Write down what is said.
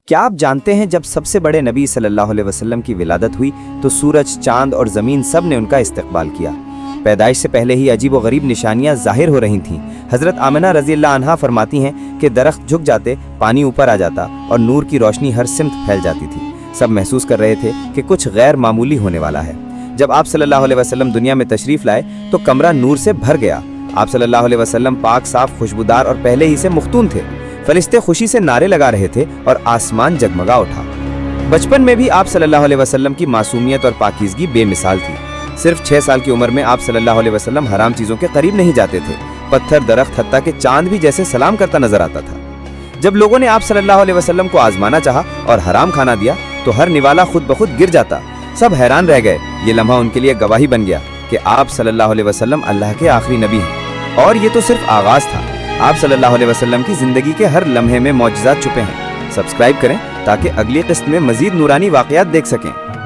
کیا آپ جانتے ہیں جب سب سے بڑے نبی صلی اللہ علیہ وسلم کی ولادت ہوئی تو سورج، چاند اور زمین سب نے ان کا استقبال کیا۔ پیدائش سے پہلے ہی عجیب و غریب نشانیاں ظاہر ہو رہی تھیں۔ حضرت آمنہ رضی اللہ عنہا فرماتی ہیں کہ درخت جھک جاتے، پانی اوپر آ جاتا اور نور کی روشنی ہر سمت پھیل جاتی تھی۔ سب محسوس کر رہے تھے کہ کچھ غیر معمولی ہونے والا ہے۔ جب آپ صلی اللہ علیہ وسلم دنیا میں تشریف لائے تو کمرہ نور سے بھر گیا۔ آپ صلی اللہ علیہ وسلم پاک، صاف، خوشبودار اور پہلے ہی سے مختون تھے۔ فرشتے خوشی سے نعرے لگا رہے تھے اور آسمان جگمگا اٹھا۔ بچپن میں بھی آپ صلی اللہ علیہ وسلم کی معصومیت اور پاکیزگی بے مثال تھی۔ صرف 6 سال کی عمر میں آپ صلی اللہ علیہ وسلم حرام چیزوں کے قریب نہیں جاتے تھے۔ پتھر، درخت، حتیٰ کہ چاند بھی جیسے سلام کرتا نظر آتا تھا۔ جب لوگوں نے آپ صلی اللہ علیہ وسلم کو آزمانا چاہا اور حرام کھانا دیا تو ہر نوالا خود بخود گر جاتا۔ سب حیران رہ گئے۔ یہ لمحہ ان کے لیے گواہی بن گیا کہ آپ صلی اللہ علیہ وسلم اللہ کے آخری نبی ہیں۔ اور یہ تو صرف آغاز تھا۔ آپ صلی اللہ علیہ وسلم کی زندگی کے ہر لمحے میں معجزات چھپے ہیں۔ سبسکرائب کریں تاکہ اگلی قسط میں مزید نورانی واقعات دیکھ سکیں۔